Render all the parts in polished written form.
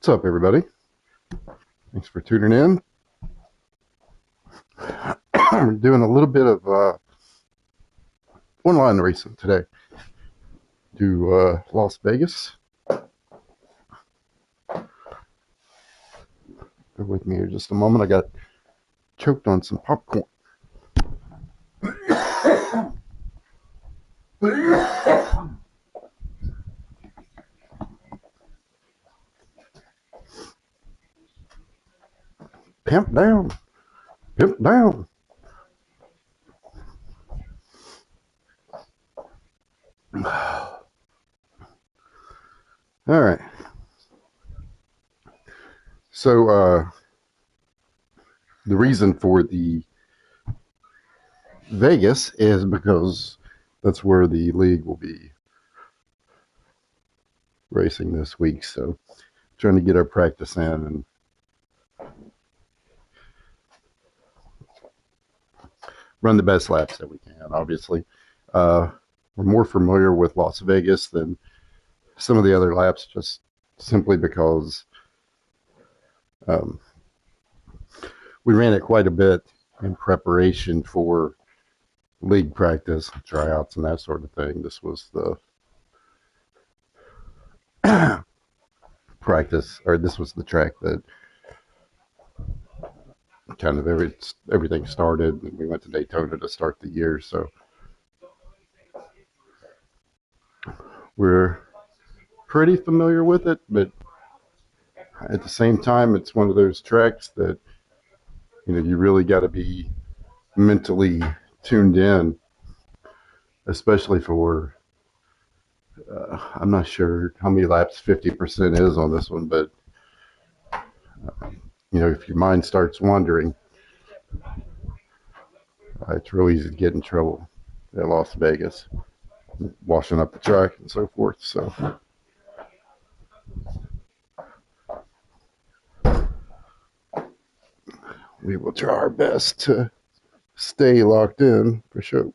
What's up, everybody? Thanks for tuning in. I'm doing a little bit of online racing today to Las Vegas. Bear with me here just a moment. I got choked on some popcorn. Pimp down. Pimp down. All right. So the reason for the Vegas is because that's where the league will be racing this week. So trying to get our practice in and run the best laps that we can, obviously. We're more familiar with Las Vegas than some of the other laps, just simply because we ran it quite a bit in preparation for league practice, tryouts, and that sort of thing. This was the practice, or this was the track that kind of everything started. We went to Daytona to start the year, so we're pretty familiar with it, but at the same time, it's one of those tracks that, you know, you really got to be mentally tuned in, especially for, I'm not sure how many laps 50% is on this one, but, you know, if your mind starts wandering, it's real easy to get in trouble at Las Vegas, washing up the track and so forth. So we will try our best to stay locked in for sure.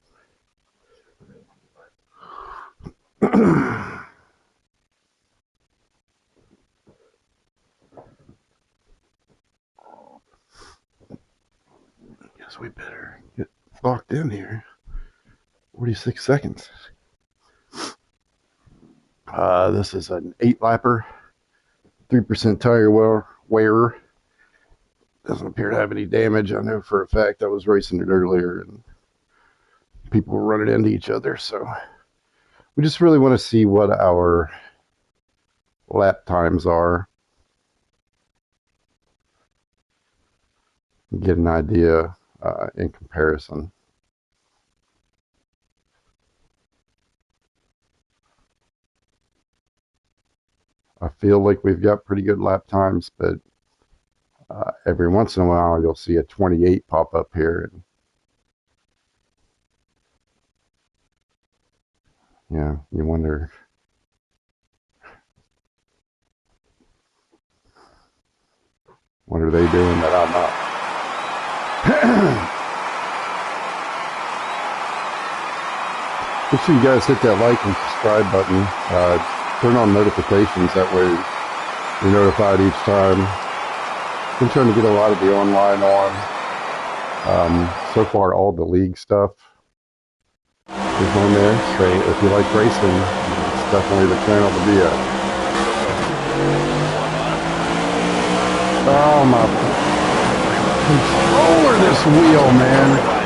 Guess we better get locked in here. 46 seconds. This is an 8-lapper, 3% tire wear. Doesn't appear to have any damage. I know for a fact I was racing it earlier and people were running into each other. So we just really want to see what our lap times are. Get an idea in comparison. I feel like we've got pretty good lap times, but every once in a while you'll see a 28 pop up here. And, yeah, you wonder. What are they doing that I'm not? Make sure you guys hit that like and subscribe button. Turn on notifications. That way you're notified each time. Been trying to get a lot of the online on. So far, all the league stuff is on there. So if you like racing, it's definitely the channel to be at. Oh my controller, this wheel, man.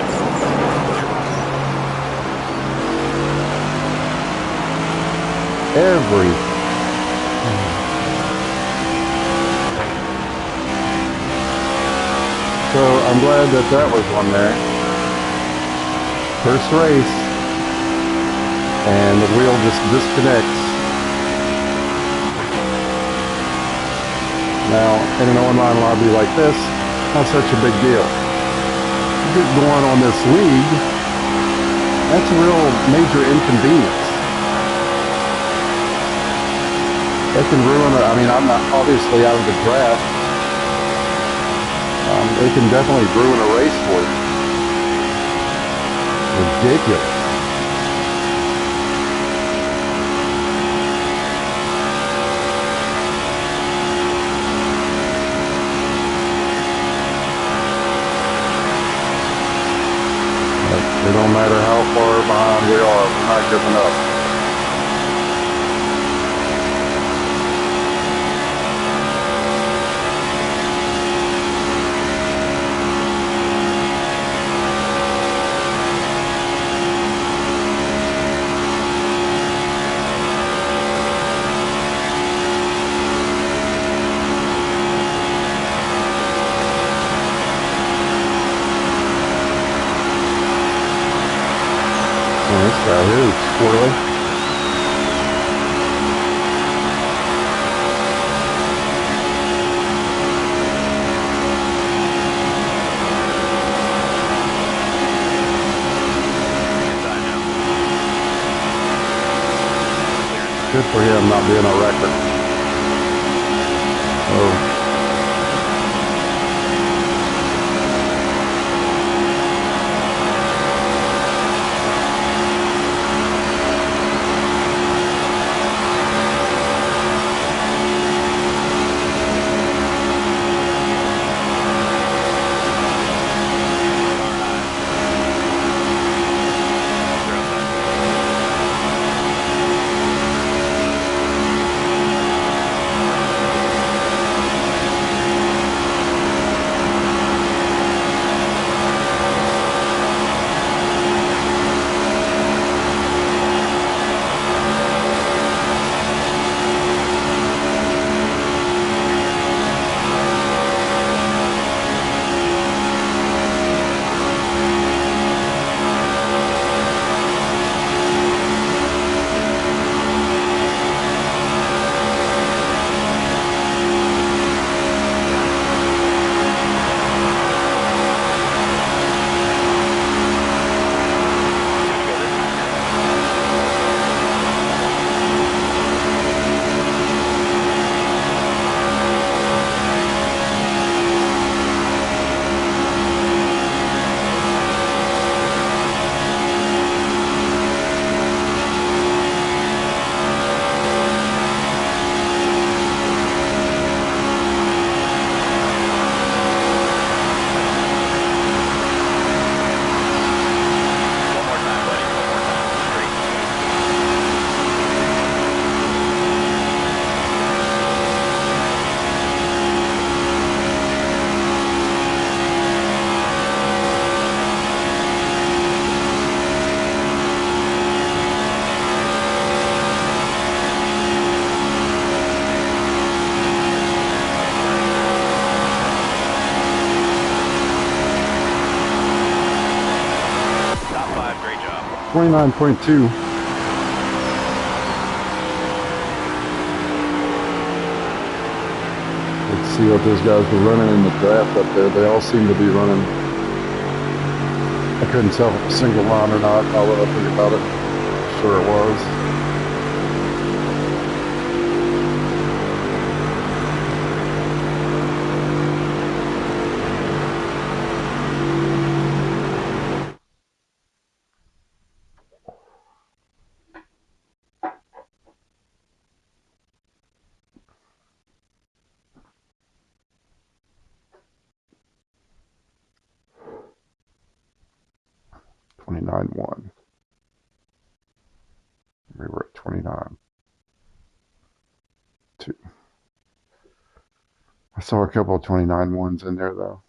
So I'm glad that was on there. First race, and the wheel just disconnects. Now, in an online lobby like this, not such a big deal. You get going on this league, that's a real major inconvenience. It can ruin it. I mean, I'm not obviously out of the draft. It can definitely ruin a race for you. Ridiculous. It don't matter how far behind we are, we're not giving up. Man, this guy here is squirrely. Good for him not being a record. Oh. Top 5, great job. 29.2. Let's see what those guys were running in the draft up there. They all seem to be running. I couldn't tell if it was single line or not. Now that I think about it, sure it was. $29.1. We were at 29.2. I saw a couple of 29.1s in there though.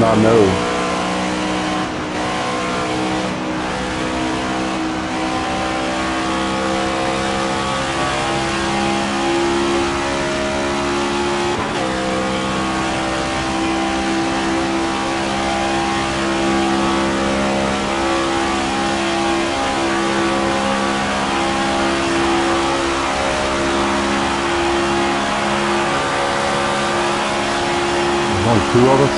I know. There's only two of us.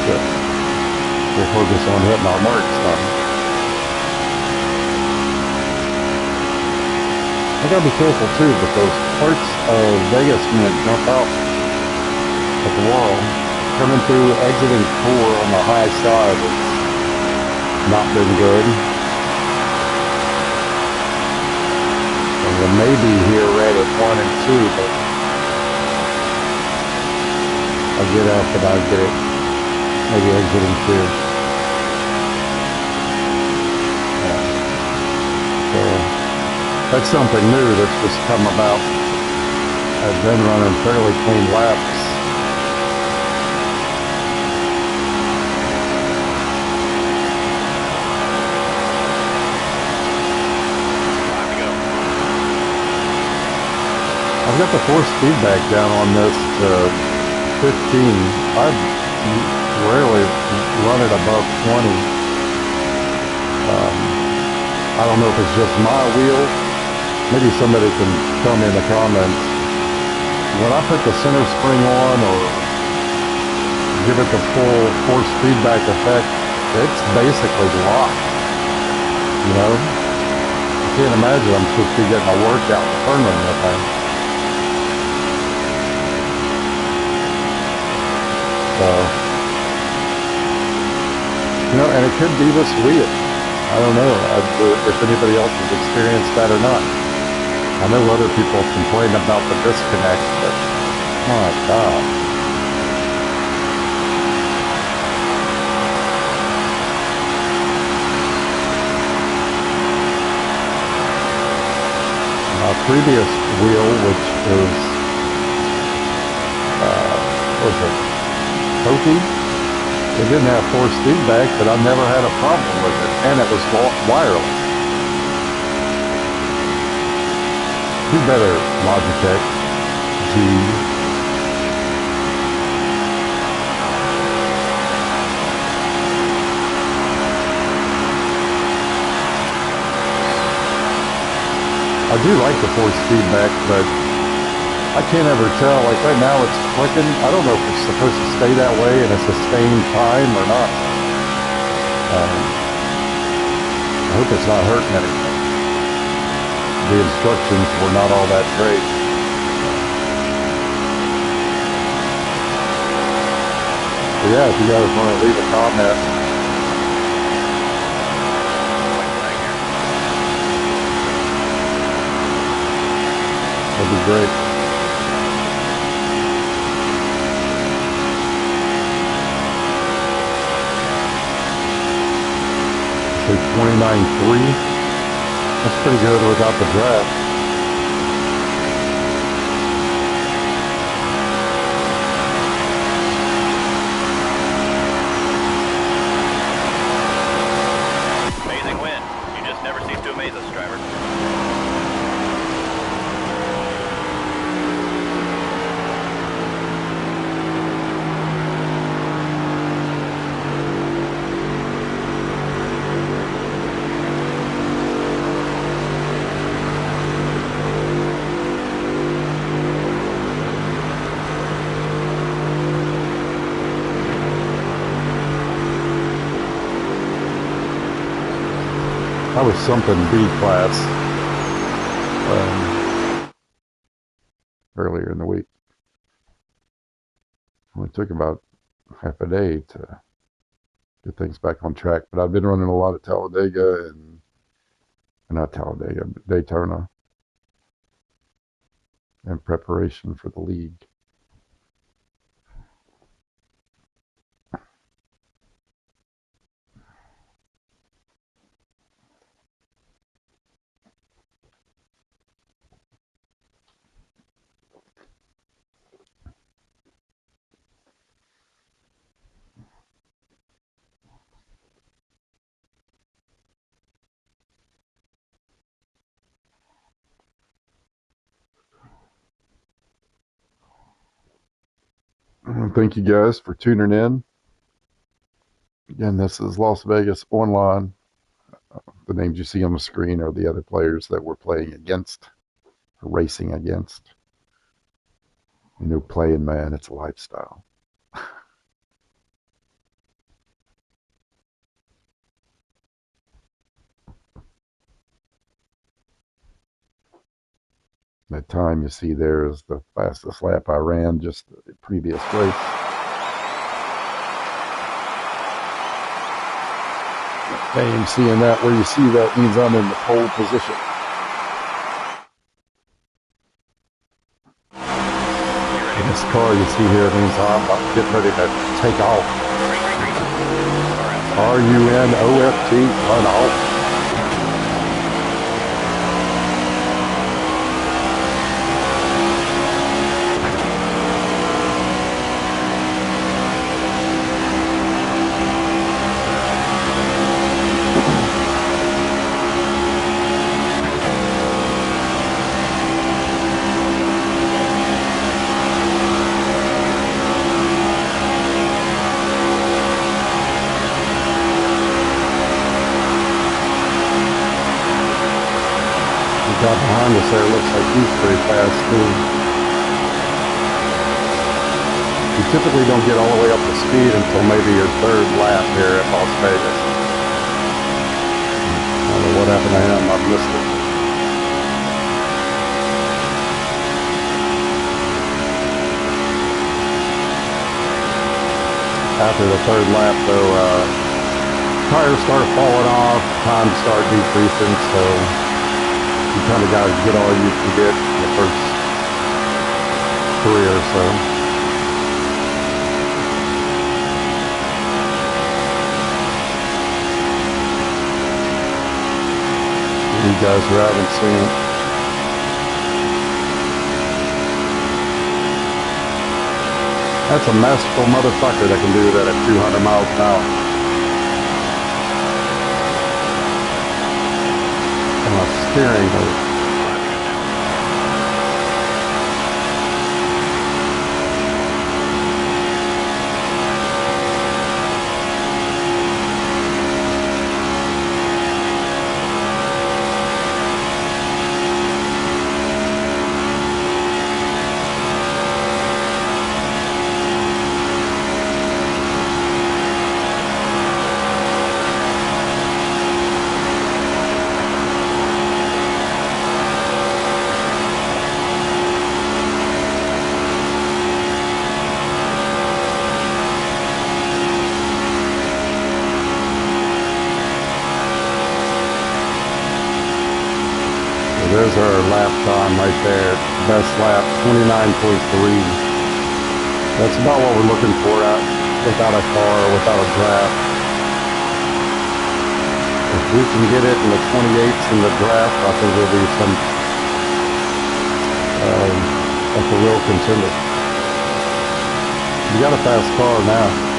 Good. We'll focus on hitting our marks now. I gotta be careful too, because parts of Vegas when it jump out at the wall, coming through exiting 4 on the high side has not been good. And we may be here right at 1 and 2, but I'll get up and I'll get it maybe exiting 2. So that's something new that's just come about. I've been running fairly clean laps. I've got the force feedback down on this to 15. I've rarely run it above 20. I don't know if it's just my wheel. Maybe somebody can tell me in the comments. When I put the center spring on or give it the full force feedback effect, it's basically locked. You know? I can't imagine I'm supposed to be getting a workout turning the thing. So, you know, and it could be this wheel. I don't know if anybody else has experienced that or not. I know other people complain about the disconnect, but my God. My previous wheel, which is, what was it, Toki? It didn't have force feedback, but I never had a problem with it, and it was wireless. Do better, Logitech G. I do like the force feedback, but I can't ever tell. Like right now it's clicking. I don't know if it's supposed to stay that way in a sustained time or not. I hope it's not hurting anything. The instructions were not all that great. But yeah, if you guys want to leave a comment. That'd be great. Say 29.3. That's pretty good without the draft. Amazing win. You just never cease to amaze us, driver. I was something B class earlier in the week. It took about half a day to get things back on track, but I've been running a lot of Talladega and not Talladega, but Daytona in preparation for the league. Thank you guys for tuning in. Again, this is Las Vegas Online. The names you see on the screen are the other players that we're playing against, or racing against. You know, playing, man, it's a lifestyle. That time you see there is the fastest lap I ran just the previous race. Okay, and seeing that, where you see that means I'm in the pole position. This car you see here means I'm getting ready to take off. RUNOFT, run off. Guy behind us there looks like he's pretty fast too. You typically don't get all the way up to speed until maybe your third lap here at Las Vegas. I don't know what happened to him, I missed it. After the third lap though, tires start falling off, time start decreasing, so you kind of got to get all you can get in the first 3 or so. You guys who haven't seen it. That's a masterful motherfucker that can do that at 200 miles an hour. Steering wheel. There's our lap time right there. Best lap, 29.3. That's about what we're looking for without a car, without a draft. If we can get it in the 28s in the draft, I think we'll be like a real contender. You got a fast car now.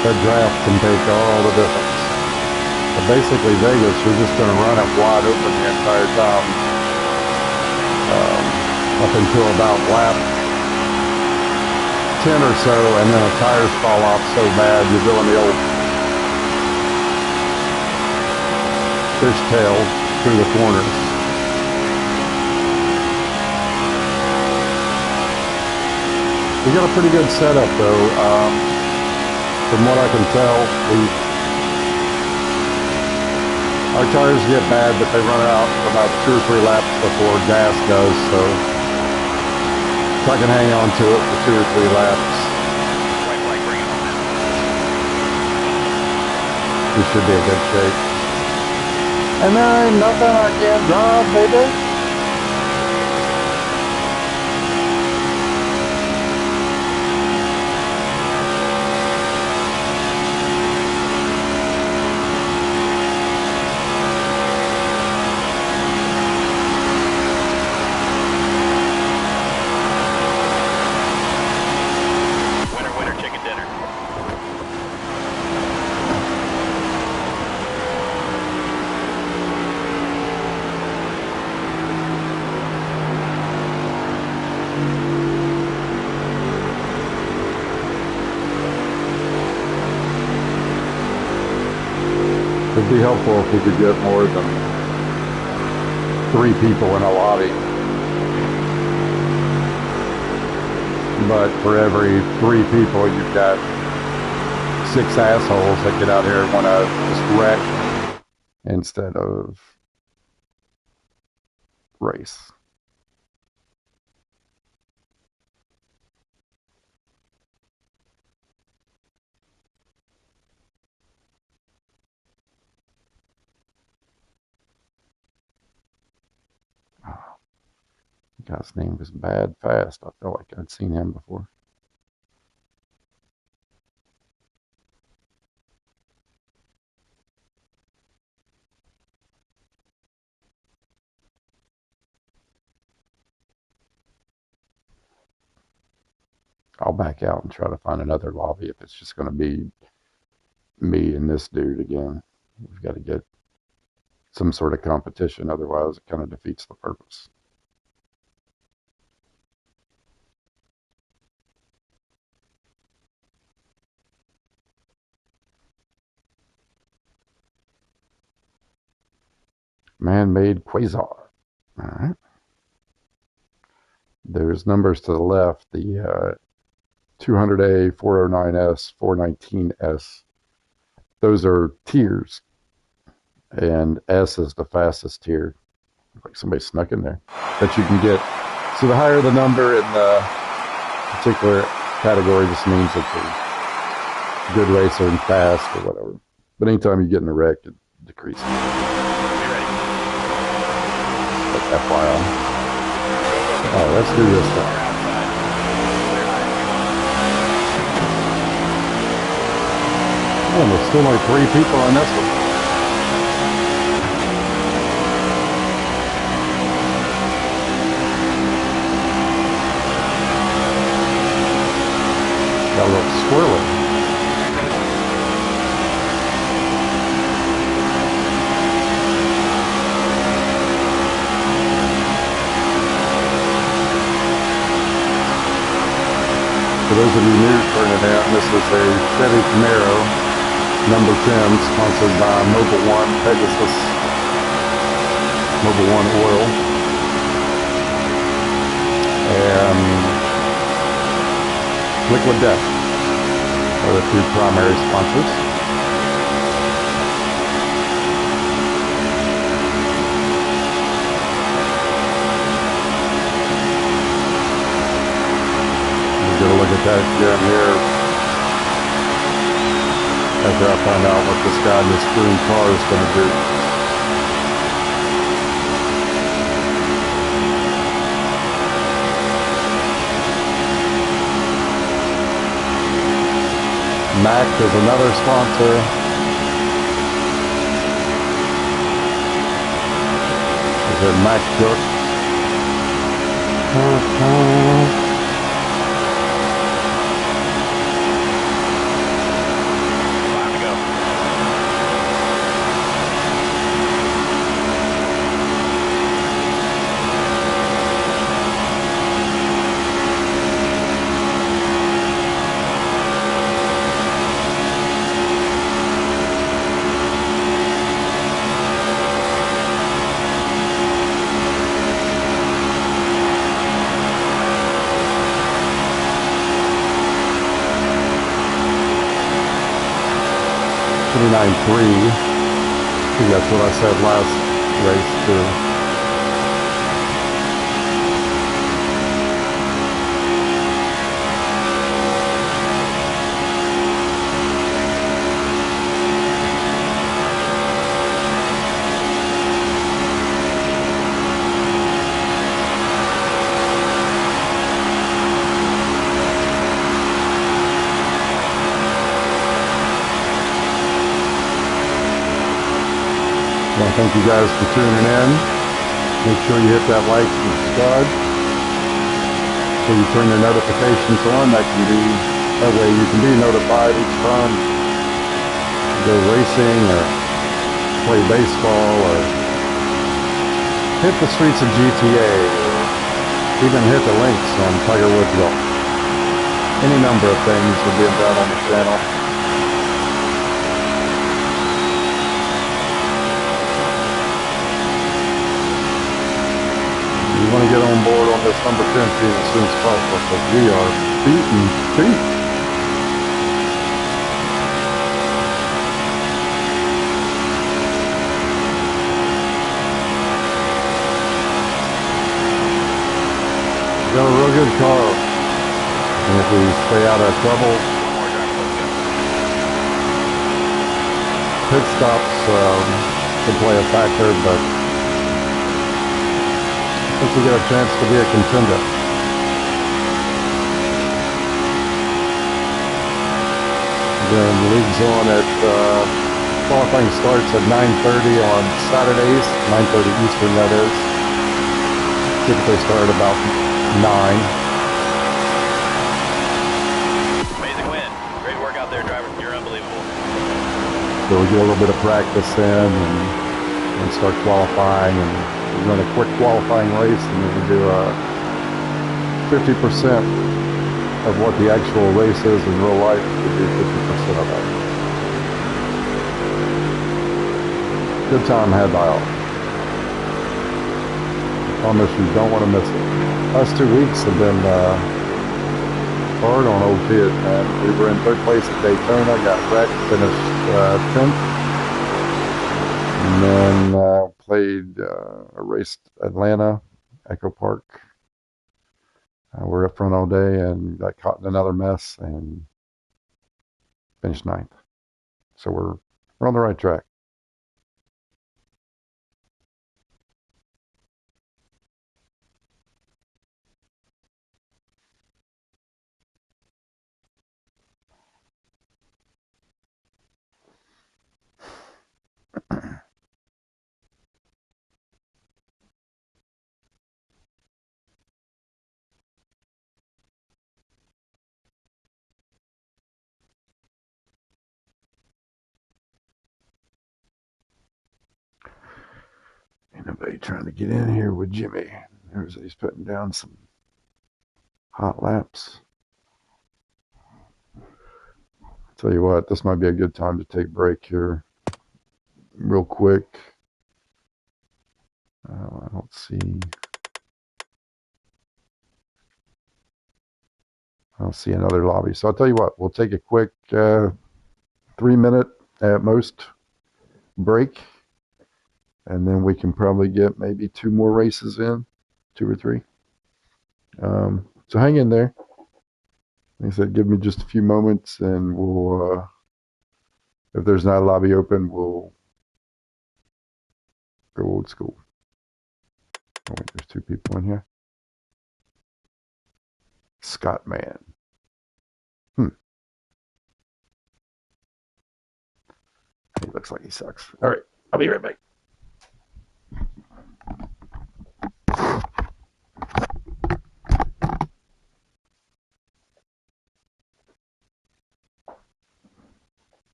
That draft can take all the difference. But basically Vegas, you're just going to run it wide open the entire time. Up until about lap 10 or so, and then the tires fall off so bad, you're doing the old fishtail through the corners. We got a pretty good setup though. From what I can tell, our tires get bad, but they run out about 2 or 3 laps before gas does, so if I can hang on to it for 2 or 3 laps, we should be in good shape. And there ain't nothing I can't drive, baby. It'd be helpful if we could get more than 3 people in a lobby. But for every 3 people, you've got 6 assholes that get out here and want to just wreck instead of race. The guy's name was Bad Fast. I felt like I'd seen him before. I'll back out and try to find another lobby if it's just going to be me and this dude again. We've got to get some sort of competition, otherwise it kind of defeats the purpose. Man-made quasar. All right. There's numbers to the left, the 200A, 409S, 419S. Those are tiers, and S is the fastest tier. Looks like somebody snuck in there. That you can get. So the higher the number in the particular category just means that you're a good racer and fast or whatever. But anytime you get in a wreck, it decreases. But FYI. All right, let's do this thing. Oh, there's still only 3 people on this one. Got a little squirrely. For those of you new turning in, this is a Chevy Camaro number 10, sponsored by Mobil 1 Pegasus, Mobil 1 Oil, and Liquid Death are the 2 primary sponsors. We'll get a look at that again here after I find out what this guy in this green car is going to do. Mac is another sponsor. Is it Mac Cook? I think that's what I said last race too. Well, thank you guys for tuning in. Make sure you hit that like and subscribe. So you turn your notifications on. That way you can be notified each time you go racing or play baseball or hit the streets of GTA or even hit the links on Tiger Woods Golf. Any number of things will be done on the channel. You want to get on board on this number 10 team as soon as possible because we are beating feet. We got a real good car. And if we stay out of trouble, pit stops can play a factor, but I think we got a chance to be a contender. Then league's on at qualifying starts at 9:30 on Saturdays, 9:30 Eastern that is. Typically start about 9. Amazing win. Great work out there, driver. You're unbelievable. So we get a little bit of practice in and start qualifying, and we run a quick qualifying race, and then we do 50% of what the actual race is in real life. We do 50% of that. Good time had by all. I promise you don't want to miss it. Last 2 weeks have been hard on old kid, man. We were in 3rd place at Daytona, got wrecked, finished 10th, and then played a race Atlanta, Echo Park. We're up front all day and got caught in another mess and finished 9th. So we're on the right track. Anybody trying to get in here with Jimmy? He's putting down some hot laps. Tell you what, this might be a good time to take a break here real quick. I don't see another lobby. So I'll tell you what, we'll take a quick 3-minute at most break, and then we can probably get maybe 2 more races in, 2 or 3. So hang in there. Like I said, give me just a few moments, and we'll, if there's not a lobby open, we'll go old school. Oh, wait, there's 2 people in here. Scott Man. He looks like he sucks. All right, I'll be right back.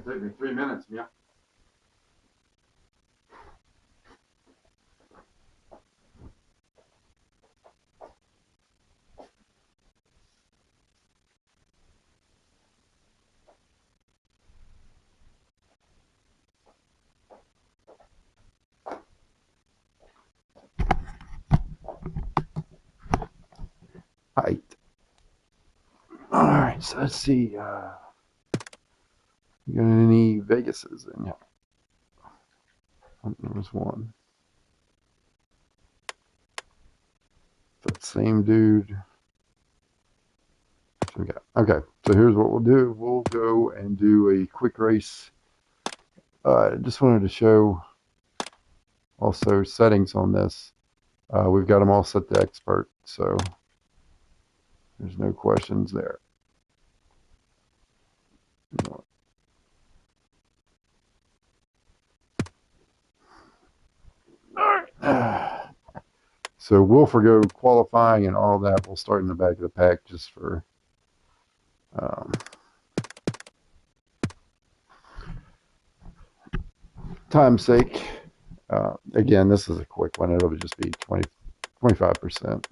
take me 3 minutes, yeah. Height. All right, so let's see. You got any Vegases in here? Oh, there was one. That same dude. Okay, so here's what we'll do. We'll go and do a quick race. I just wanted to show also settings on this. We've got them all set to expert, so there's no questions there. All right. So we'll forgo qualifying and all that. We'll start in the back of the pack just for time's sake. Again, this is a quick one. It'll just be 25%.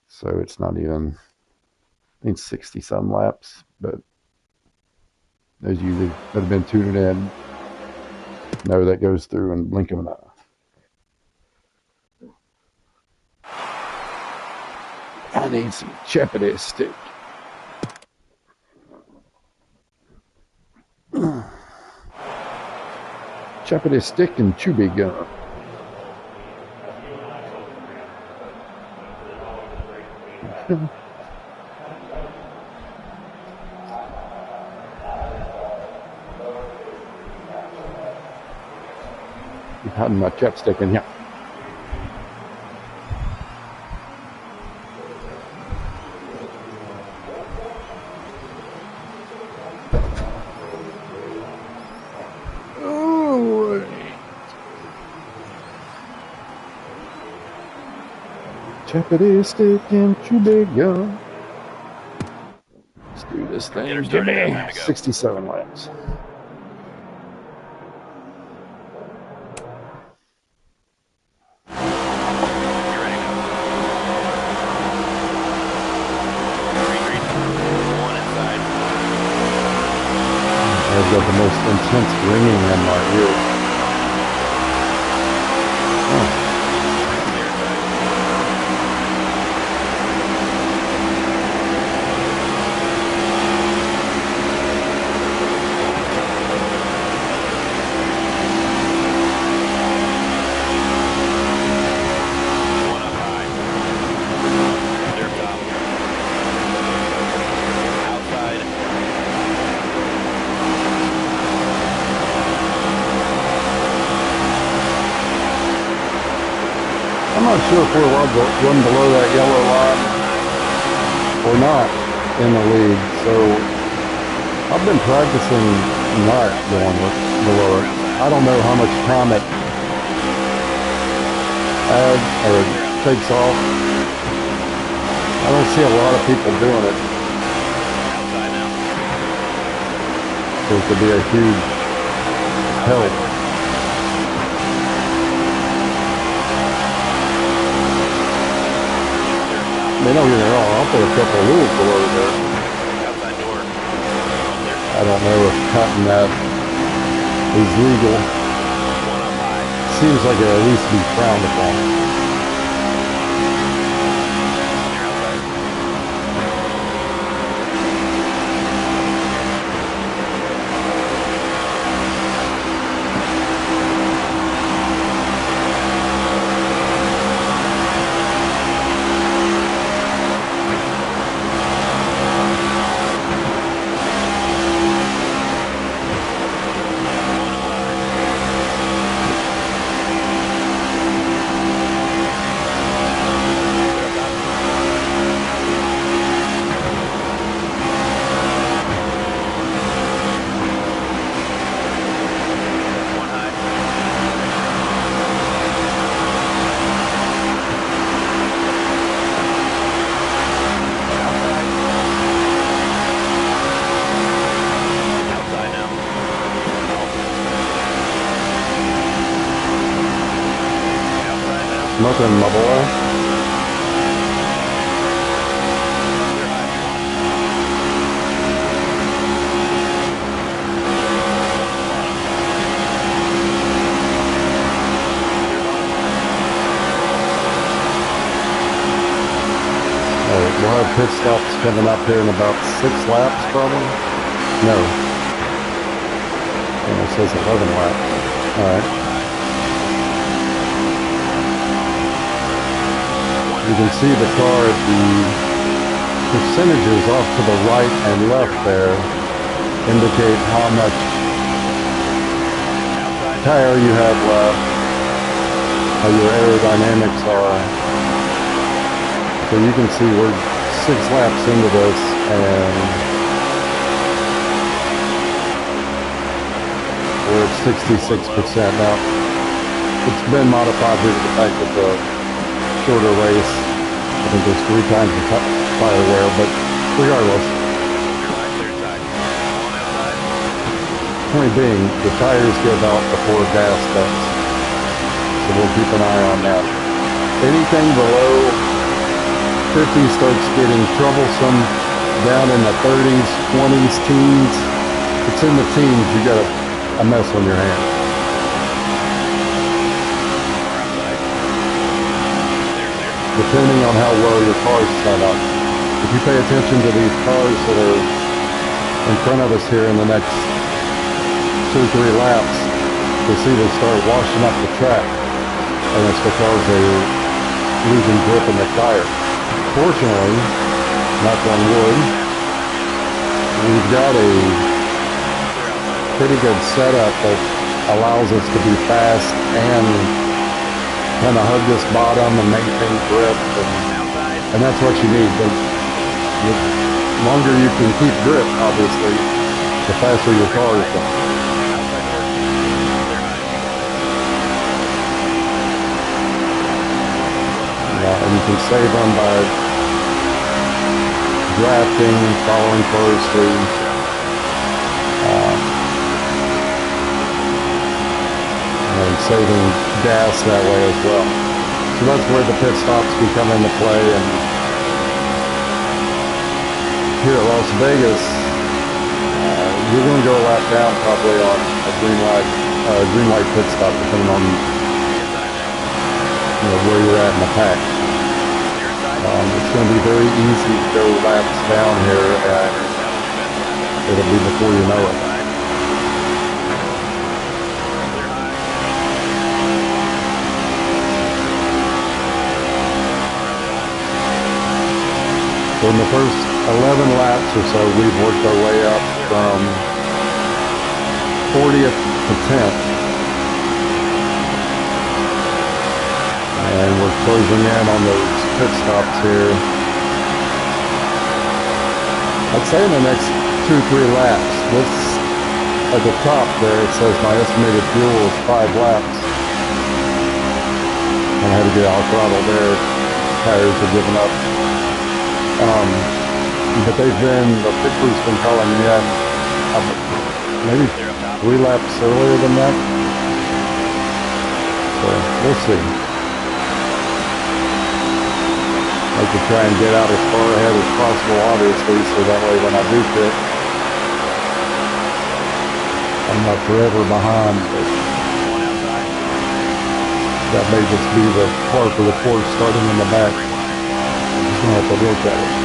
So it's not even, I think 60 some laps, but as you that have been tuning in, know that goes through and blink of an eye. I need some chapati stick. Chapati stick and chewing gum. You've had my chapstick in here. Chapati stick and chewing gum. Let's do this thing. Give me 67 laps. I've got the most intense ringing in my ears. I'm not sure if we're one below that yellow line or not in the lead, so I've been practicing not going below it. I don't know how much time it adds or takes off. I don't see a lot of people doing it. So it could be a huge help. I mean, don't get me wrong, I'll put a couple of rules below there. I don't know if cutting that is legal. Seems like it at least be frowned upon. Nothing, my boy. We'll have pit stops coming up here in about 6 laps, probably. No. It says 11 laps. All right. You can see the car at the percentages off to the right and left there indicate how much tire you have left, how your aerodynamics are. So you can see we're 6 laps into this, and we're at 66%. Now, it's been modified due to the fact that the shorter race, I think there's 3 times the tire wear, but regardless. Point being, the tires give out before gas does. So we'll keep an eye on that. Anything below 50 starts getting troublesome. Down in the 30s, 20s, teens. It's in the teens, you got a mess on your hands. Depending on how well your car's set up. If you pay attention to these cars that are in front of us here in the next 2 or 3 laps, you'll see they start washing up the track. And it's because they're losing grip in the tire. Fortunately, knock on wood, we've got a pretty good setup that allows us to be fast and kind of hug this bottom and maintain grip, and that's what you need. The longer you can keep grip, obviously, the faster your car is going. And you can save them by drafting, following closely, and saving gas that way as well. So that's where the pit stops can come into play. And here at Las Vegas, you're going to go a lap down probably on a green light pit stop, depending on where you're at in the pack. It's going to be very easy to go laps down here, and it'll be before you know it. So in the first 11 laps or so, we've worked our way up from 40th to 10th. And we're closing in on those pit stops here. I'd say in the next 2 or 3 laps. This, at the top there, it says my estimated fuel is 5 laps. I had to get out throttle there. Tires are giving up. But the pit crew's been calling me in maybe 3 laps earlier than that. So we'll see. I like to try and get out as far ahead as possible, obviously, so that way when I do pit, I'm not forever behind. But that may just be the part of the course starting in the back. I'm just going to have to look at it.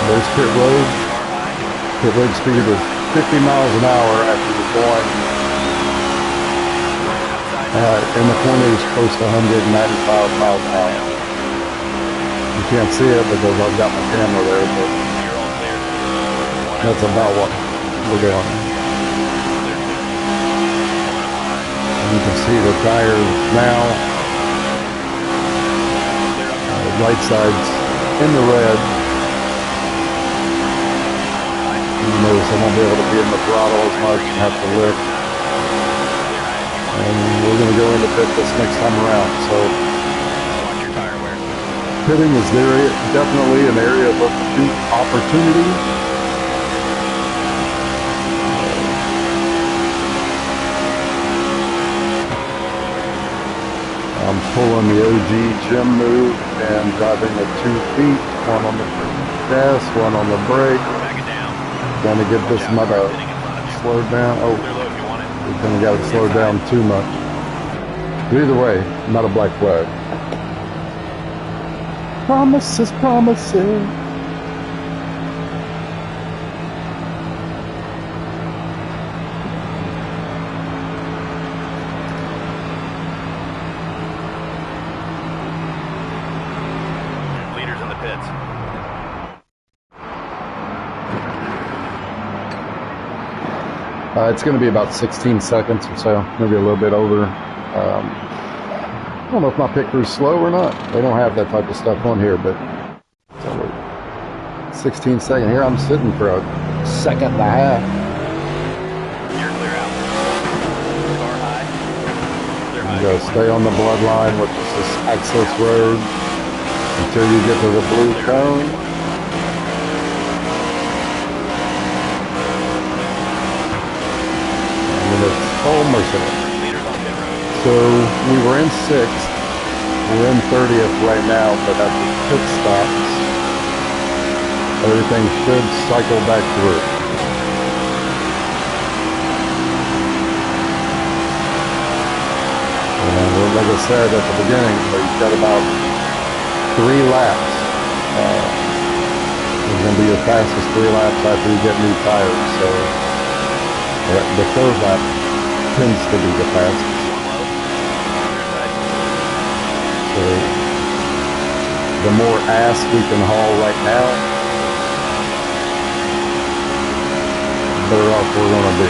There's pit road. Pit road speed is 50 miles an hour after you're going in the 20s, close to 195 miles an hour. You can't see it because I've got my camera there, but that's about what we're doing. And you can see the tires now. The right side's in the red. You notice I won't be able to be in the throttle as much and have to lift. And we're going to go into pit this next time around. So Pitting is there definitely an area of opportunity. I'm pulling the OG gym move and driving at 2 feet, one on the gas, one on the brake. Back it down. Trying to get this mother slowed down. Oh, Clear low if you want it. we're gonna got to slow down too much. But either way, not a black flag. Promises, promises. Leaders in the pits. It's going to be about 16 seconds or so, maybe a little bit over. I don't know if my pit crew's slow or not. They don't have that type of stuff on here, but so 16 seconds. Here I'm sitting for a second and a half. You're clear out. Car high. Clear high. You gotta stay on the bloodline, which is this access road, until you get to the blue cone. Oh, mercy. So we were in 6th. We're in 30th right now, but at the pit stops, everything should cycle back through. And like I said at the beginning, we've got about 3 laps. It's going to be your fastest 3 laps after you get new tires. So the 3rd lap tends to be the fastest. So the more ass we can haul right now, the better off we're going to be.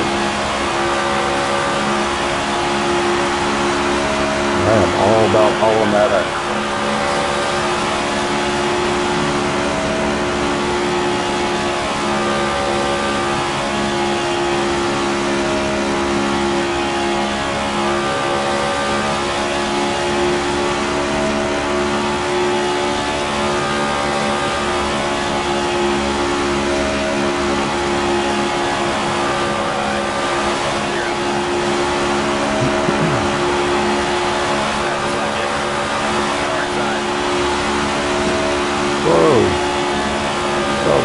I am all about hauling that ass.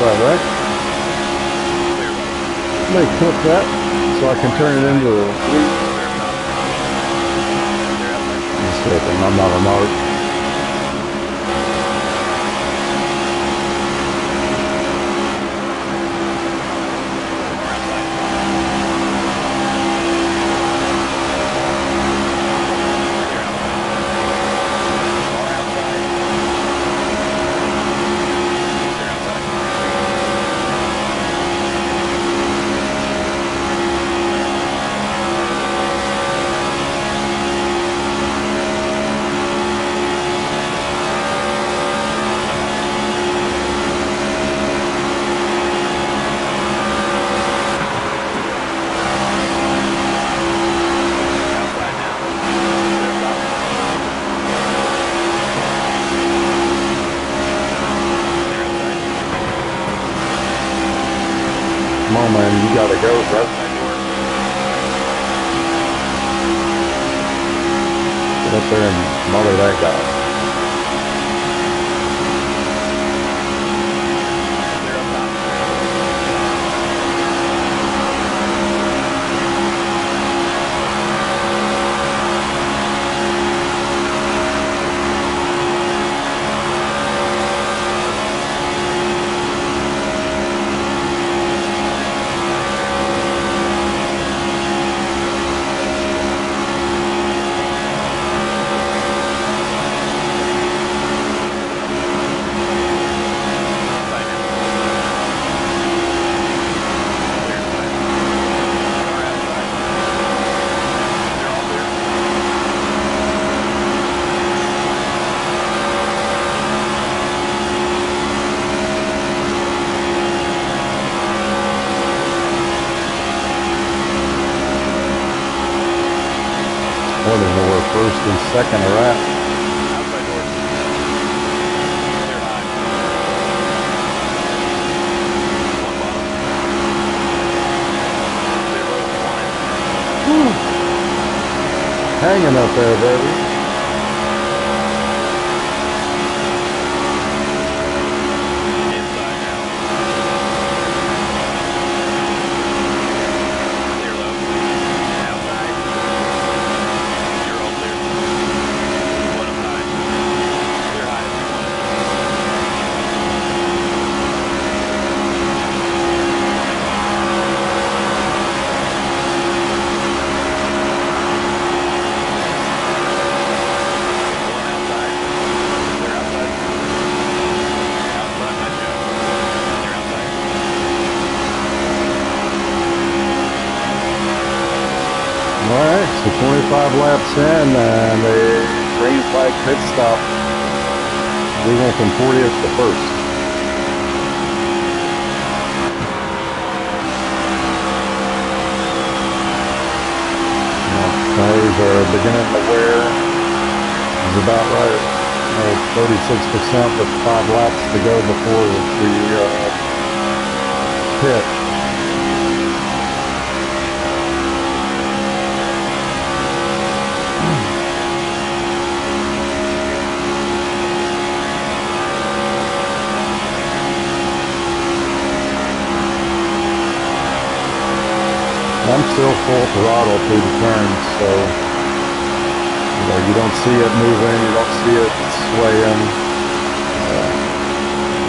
Right? Let me clip that so I can turn it into a loop. I'm not a mark. Come on, man, you gotta go, bro. Get up there and mother that guy. I don't know where first and second are at. sand up there, baby. Inside now. Clear low. Outside. You're all clear. One up high. Clear high if you want it. One outside. Clear outside. Out front, my show. Clear outside. Alright, so 25 laps in and a green flag pit stop. We went from 40th to first. Tires are beginning to wear. It's about right. 36% with 5 laps to go before the pit. I'm still full throttle through the turns, so you don't see it moving, you don't see it swaying.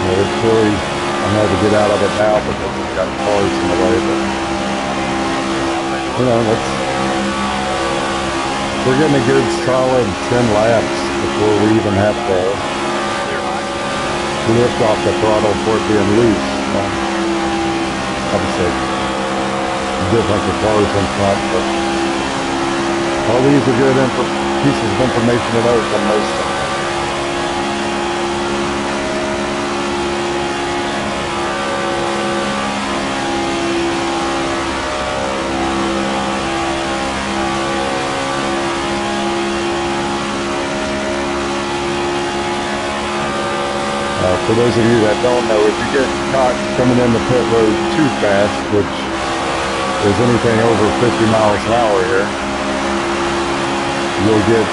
It's really, I'm going to get out of it now because we've got cars in the way. But we're getting a good solid 10 laps before we even have to lift off the throttle for it being loose. Obviously different for cars in front, but all these are good pieces of information to know from most of them. For those of you that don't know, if you get caught coming in the pit road too fast, which is anything over 50 miles an hour here, you'll get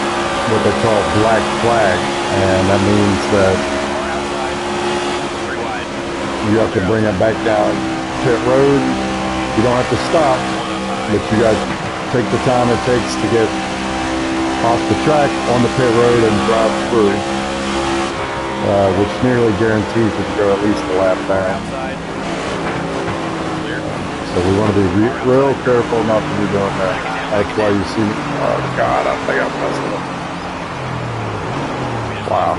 what they call black flag, and that means that you have to bring it back down pit road. You don't have to stop, but you got to take the time it takes to get off the track on the pit road and drive through, which nearly guarantees that you go at least a lap back. So we want to be real careful not to be doing that. That's why you see me. Oh God, I think I messed up. Wow.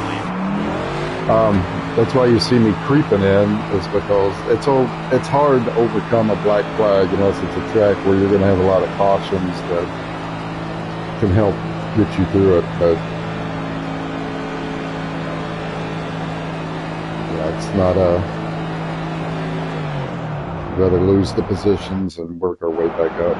That's why you see me creeping in, is because it's hard to overcome a black flag unless it's a track where you're going to have a lot of cautions that can help get you through it. But yeah, it's not a. Rather lose the positions and work our way back up.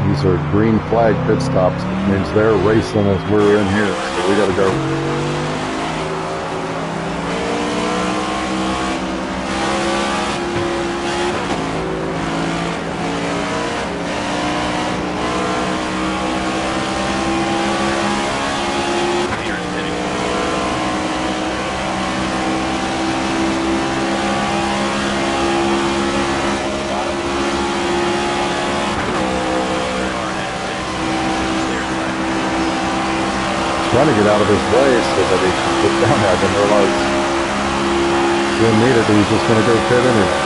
These are green flag pit stops, which means they're racing as we're in here, so we gotta go. Trying to get out of his way so that he can put down. I didn't realize he didn't need it. He was just going to go pit anyway.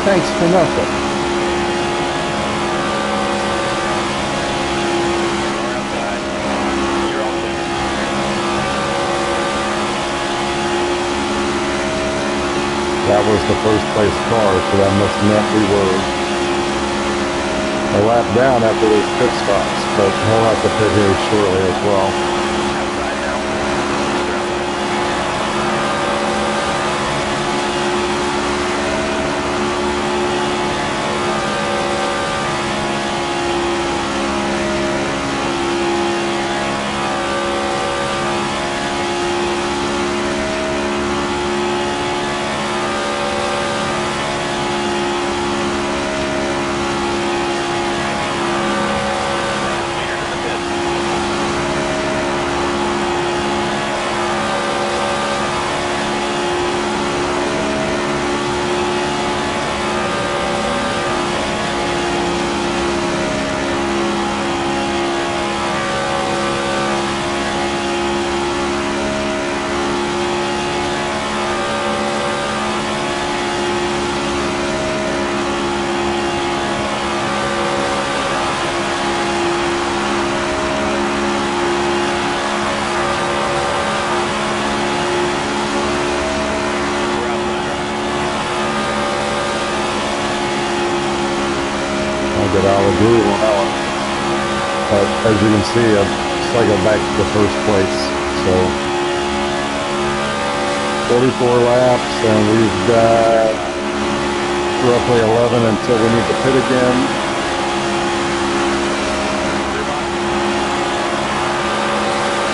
Thanks for nothing. That was the first place car, so that must have meant we were a lap down after those pit stops, but he'll have to pit here shortly as well. a groove on that one. But as you can see, it's like I'm back to the first place. So 44 laps, and we've got roughly 11 until we need to pit again.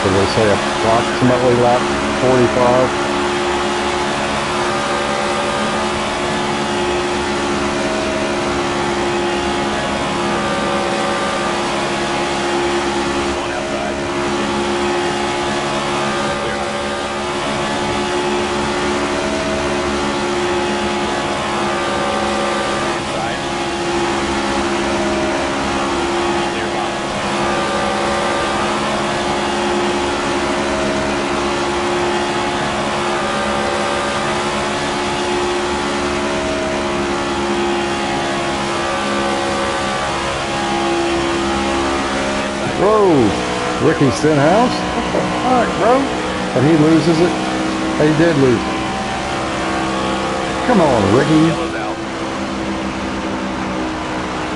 So we'll say approximately lap 45. Whoa, Ricky Stenhouse? What the fuck, bro? And he loses it? He did lose it. Come on, Ricky. Yellow's out.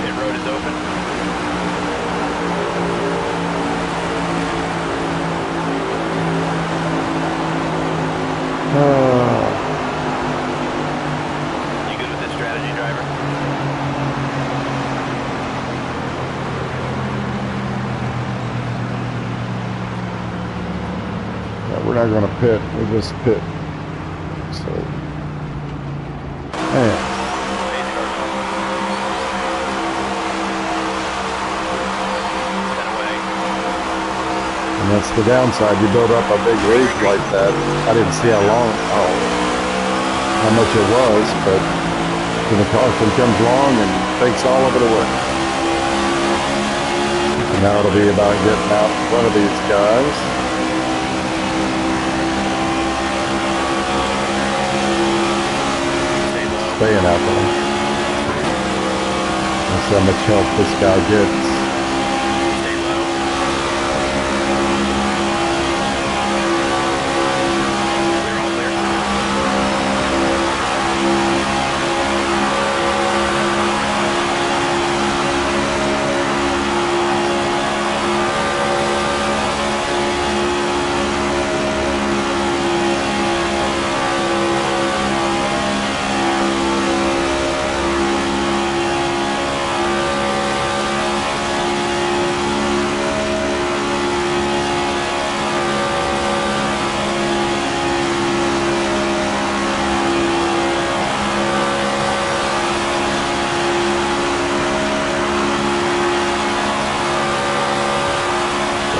Pit road is open. You good with this strategy, driver? We're not going to pit. We'll just pit. So, man. And that's the downside. You build up a big rig like that. I didn't see how much it was, but when the caution comes along and takes all of it away. And now it'll be about getting out in front of these guys. Staying out there. That's how much help this guy gets. Stay low. We're all clear.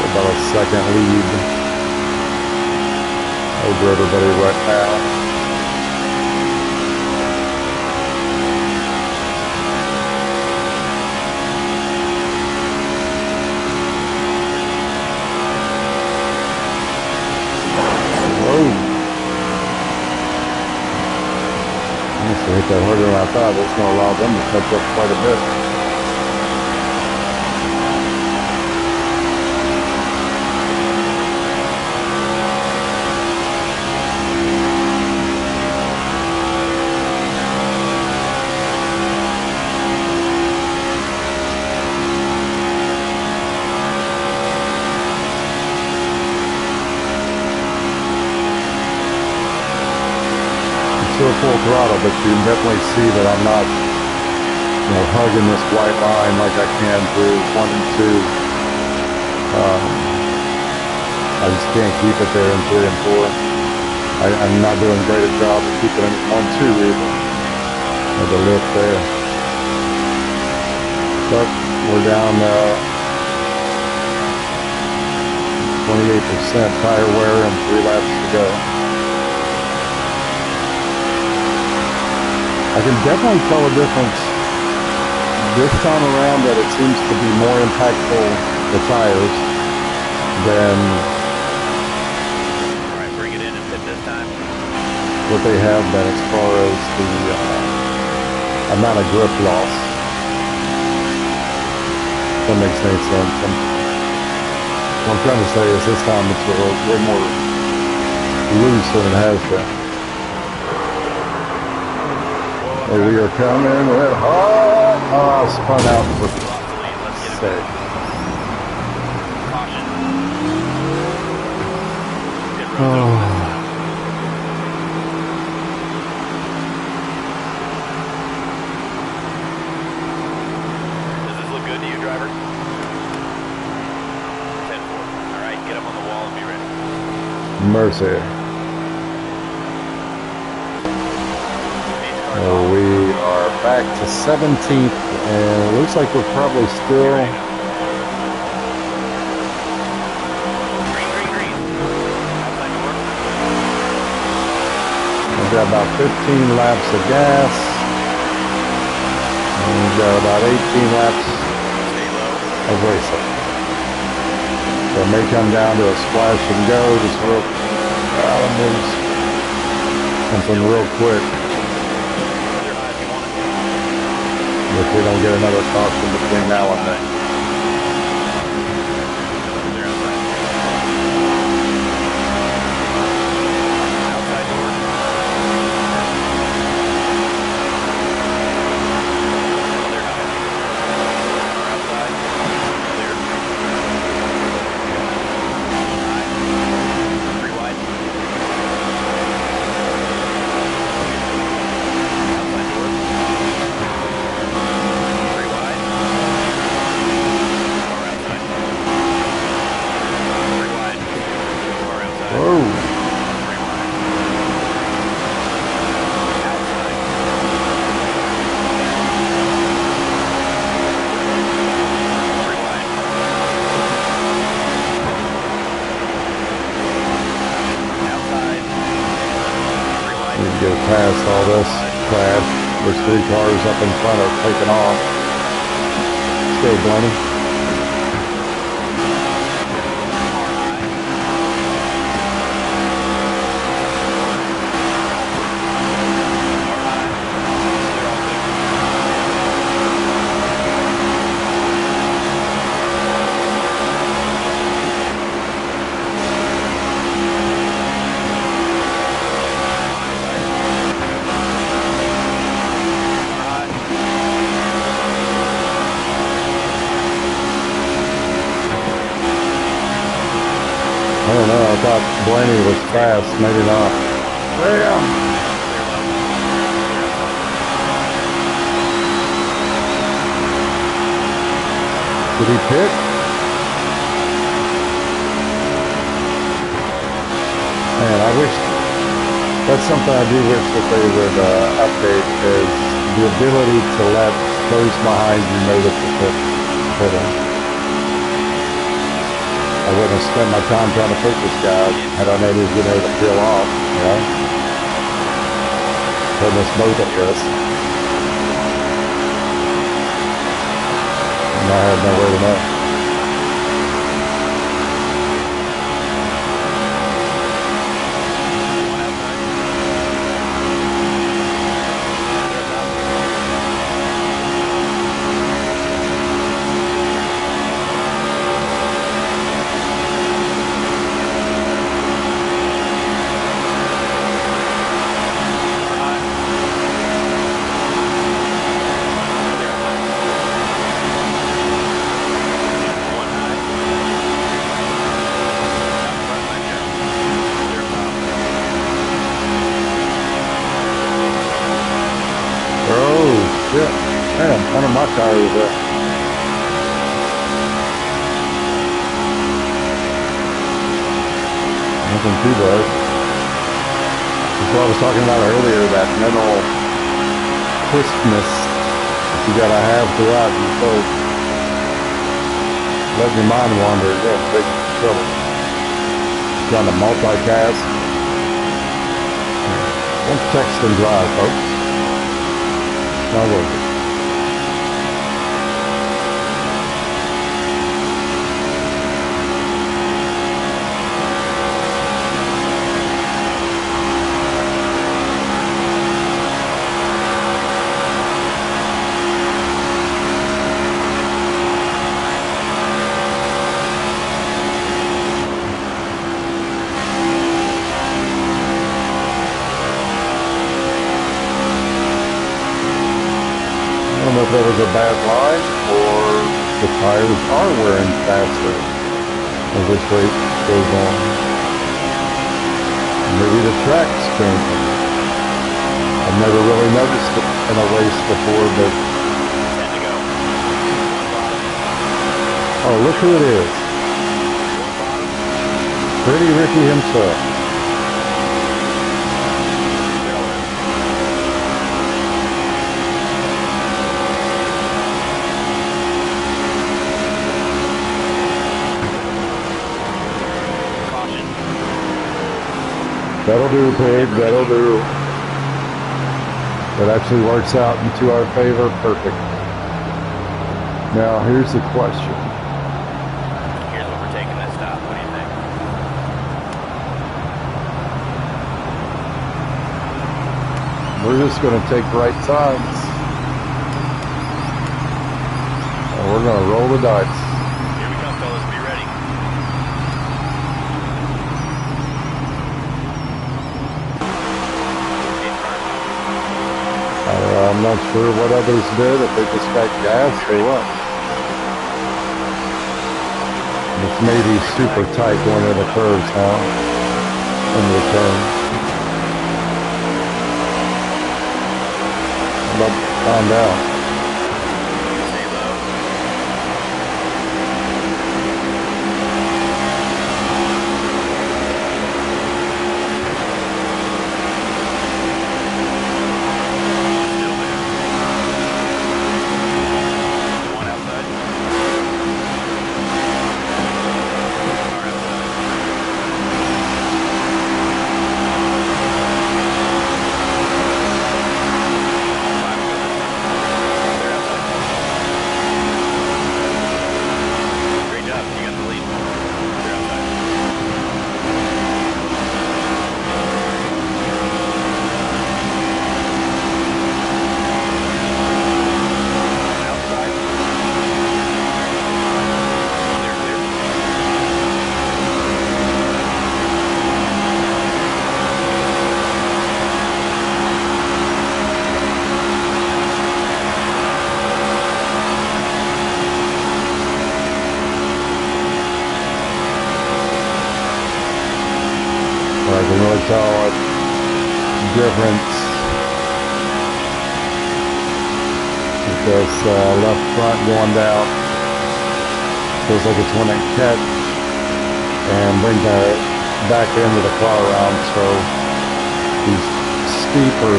About a second lead over everybody right now. Whoa. I must have hit that harder than I thought. That's going to allow them to catch up quite a bit. Still full throttle, but you can definitely see that I'm not, hugging this white line like I can through 1 and 2. I just can't keep it there in 3 and 4. I'm not doing a great job of keeping it on 2 either. The lift there. But we're down 28% tire wear and 3 laps to go. I can definitely tell a difference this time around that it seems to be more impactful, the tires, than All right, bring it in and pit this time. what they have been as far as the amount of grip loss. That makes any sense. What I'm trying to say is this time it's a little more loose than it has been. Oh, we are coming with spun out for mistake. Caution. Pit road's open this Oh. time. Does this look good to you, driver? 10-4. All right, get up on the wall and be ready. Mercy. These cars So off. we are back to 17th, and it looks like we're probably still Green, green, green. Outside door. we've got about 15 laps of gas, and we've got about 18 laps Stay low. of racing. So it may come down to a splash and go, just real, something real quick. Clear high if you want it. If we don't get another caution between now and then. Clear outside. Outside door. Clear high. Outside. Clear. High. 3 wide. Outside door. 3 wide. Car outside. 3 wide. Car outside. Whoa. 3 wide. Outside. 3 wide. Outside. 3 wide. We can get past all this crash. There's 3 cars up in front are taking off. Let's go, Blaney. Car high. Car high. Clear all clear. Car high. I don't know. I thought Blaney was fast. Maybe not. Damn. Did he pit? Man, I wish. That's something I do wish that they would update is the ability to let those behind you know that you're pitting. I wouldn't have spent my time trying to push this guy had I known he was getting ready to peel off, you know? Putting us both at risk. And I had no way to know. One outside. Shit. Man, one of my tires up. Nothing too bad. That's what I was talking about earlier, that mental crispness that you gotta have throughout. You start letting your mind wander, you're in big trouble. Trying to multitask. Don't text and drive, folks. Not worth it. I don't know if that was a bad line or the tires are wearing faster as this race goes on. Maybe the track's changing. I've never really noticed it in a race before, but... 10 to go. Oh, look who it is. Pretty Ricky himself. Caution. That'll do, pig, that'll do. That actually works out into our favor. Perfect. Now, here's the question. Here's what we're taking that stop. What do you think? We're just going to take right sides. And we're going to roll the dice. Here we come, fellas. Be ready. I'm not sure what others did, if they just got gas or what. It's maybe super tight going into the curves now in return. But find out. Stay low. Still there. One outside. Car outside. They're outside. Great job. You got the lead. They're outside. Outside. Clear, clear. I can really tell a difference with this left front going down. Feels like it's one that catch and bring that back into the car around, so these steeper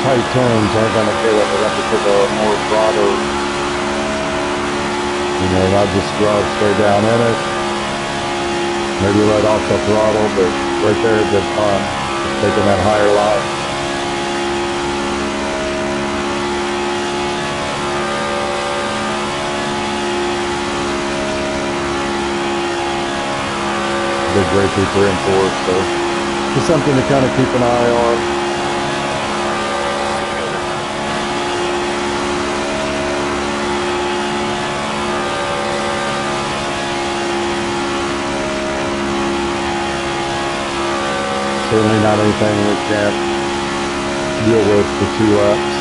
tight turns aren't going to get it. They're going to have to take a more broader, not just drive straight down in it. Maybe let off the throttle, but right there a good fun. Just taking that higher line. Big race week 3 and 4, so just something to kind of keep an eye on. Certainly not anything we can't deal with for 2 laps.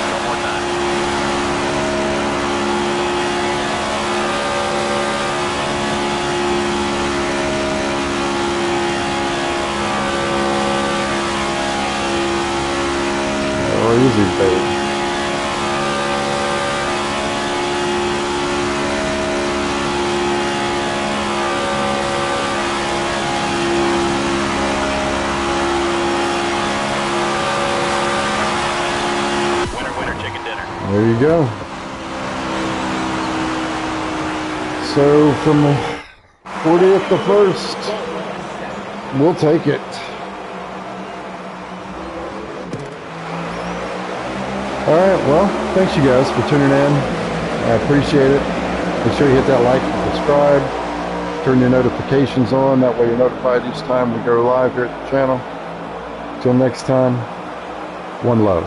One more time. Or easy, baby. Winner, winner, chicken dinner. There you go. So from 40th to 1st, we'll take it. All right, well, thanks you guys for tuning in. I appreciate it. Make sure you hit that like and subscribe. Turn your notifications on. That way you're notified each time we go live here at the channel. Till next time, one love.